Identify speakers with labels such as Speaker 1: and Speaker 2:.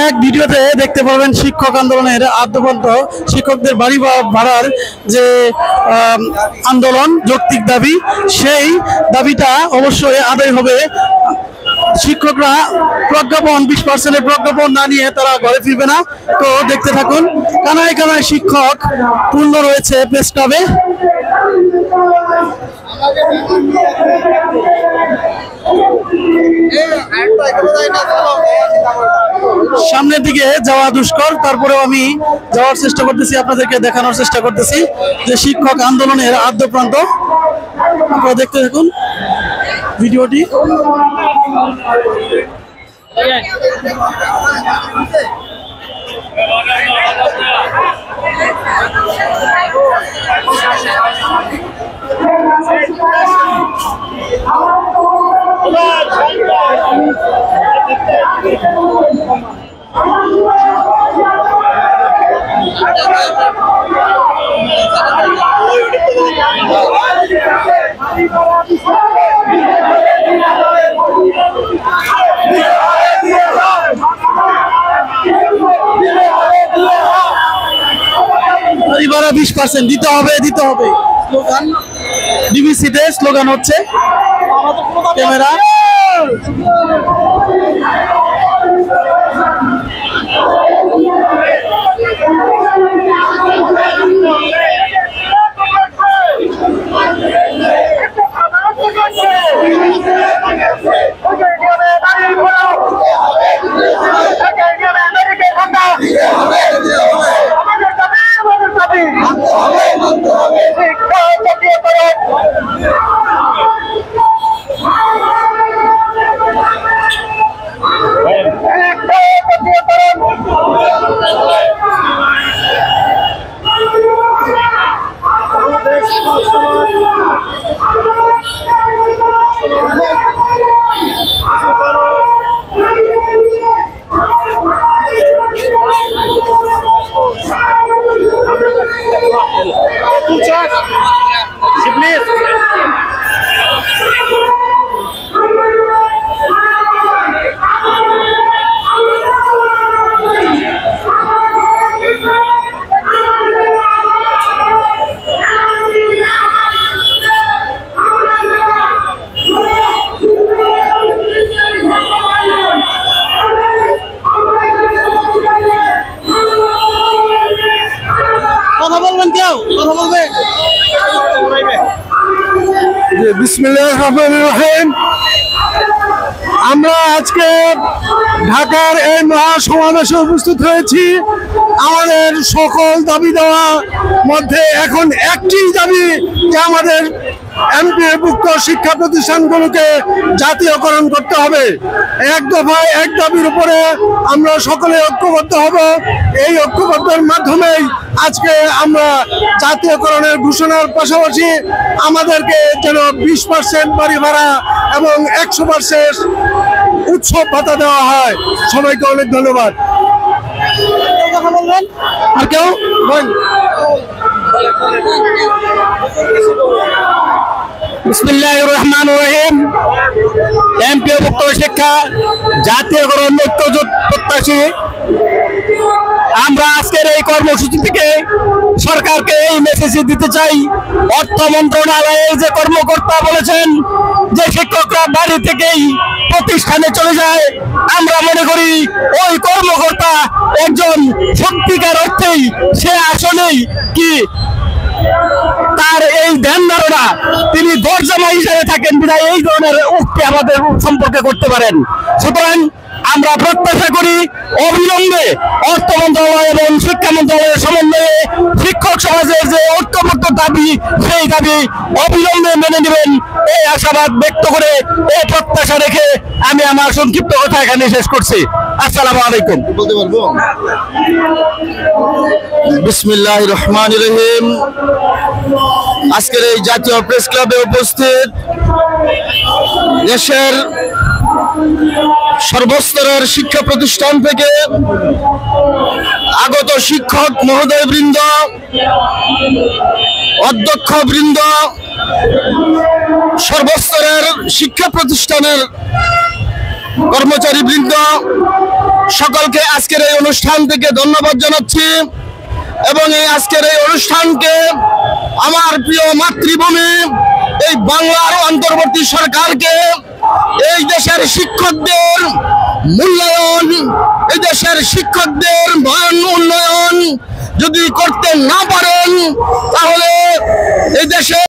Speaker 1: এক ভিডিওতে দেখতে পাবেন শিক্ষক আন্দোলনের আদ্যপন্ত শিক্ষকদের বাড়ি ভাড়ার যে আন্দোলন যৌক্তিক দাবি, সেই দাবিটা অবশ্যই আদায় হবে। শিক্ষকরা প্রজ্ঞাপন 20% প্রজ্ঞাপন না নিয়ে তারা ঘরে ফিরবে না। তো দেখতে থাকুন, কানায় কানায় শিক্ষক পূর্ণ রয়েছে প্রেস ক্লাবে। সামনের দিকে যাওয়া দুষ্কর, তারপরেও আমি যাওয়ার চেষ্টা করতেছি, আপনাদেরকে দেখানোর চেষ্টা করতেছি যে শিক্ষক আন্দোলনের আদ্যপ্রান্ত। আপনারা দেখতে থাকুন ভিডিওটি। এবারে 20% দিতে হবে স্লোগান ডিবিসিতে স্লোগান হচ্ছে। ক্যামেরা বিসমিল্লাহির রহমানির রহিম। আমরা আজকে ঢাকার এই মহাসমাবেশে উপস্থিত হয়েছি। আমাদের সকল দাবি দেওয়ার মধ্যে এখন একটি দাবি যে আমাদের এমপিওভুক্ত শিক্ষা প্রতিষ্ঠানগুলোকে জাতীয়করণ করতে হবে। এক দফায় এক দাবির উপরে আমরা সকলে ঐক্যবদ্ধ হব। এই ঐক্যবদ্ধের মাধ্যমেই আজকে আমরা জাতীয়করণের ঘোষণার পাশাপাশি আমাদেরকে যেন 20% বাড়ি ভাড়া এবং 100% উৎসব ভাতা দেওয়া হয়। সবাইকে অনেক ধন্যবাদ। আর কেউ বিসমিল্লাহির রহমানির রহিম। এমপিওভুক্ত শিক্ষা জাতীয়করণ ঐক্যজোট প্রত্যাশী আমরা আজকের এই কর্মসূচি থেকে সরকারকে এই মেসেজ দিতে চাই। অর্থ মন্ত্রণালয়ের যে কর্মকর্তা বলেছেন যে শিক্ষকরা বাড়ি থেকেই প্রতিষ্ঠানে চলে যায়, আমরা মনে করি ওই কর্মকর্তা একজন সত্যিকার অর্থেই সে আসলেই কি তার এই ধ্যান ধারণা তিনি দরজামা হিসেবে থাকেন বিধায় এই ধরনের উক্তি আমাদের সম্পর্কে করতে পারেন। সুতরাং আমরা প্রত্যাশা করি অবিলম্বে অর্থ মন্ত্রণালয় এবং শিক্ষা মন্ত্রণালয়ের সমন্বয়ে শিক্ষক সমাজের যে ঐক্যবদ্ধ দাবি সেই দাবি অবিলম্বে মেনে নেবেন এই আশাবাদ ব্যক্ত করে এই প্রত্যাশা রেখে আমি আমার সংক্ষিপ্ত কথা এখানে শেষ করছি। আসসালামু আলাইকুম। বলতে পারবো? বিসমিল্লাহির রহমানির রহিম। আজকের এই জাতীয় প্রেস ক্লাবে উপস্থিত দেশের সর্বস্তরের শিক্ষা প্রতিষ্ঠান থেকে আগত শিক্ষক মহোদয় বৃন্দ, অধ্যক্ষ বৃন্দ, সর্বস্তরের শিক্ষা প্রতিষ্ঠানের কর্মচারী বৃন্দ সকলকে আজকের এই অনুষ্ঠান থেকে ধন্যবাদ জানাচ্ছি এবং এই আজকের এই অনুষ্ঠানকে আমার প্রিয় মাতৃভূমি এই বাংলার অন্তর্বর্তী সরকারকে এই দেশের শিক্ষকদের মূল্যায়ন, এই দেশের শিক্ষকদের মান উন্নয়ন যদি করতে না পারেন তাহলে এই দেশে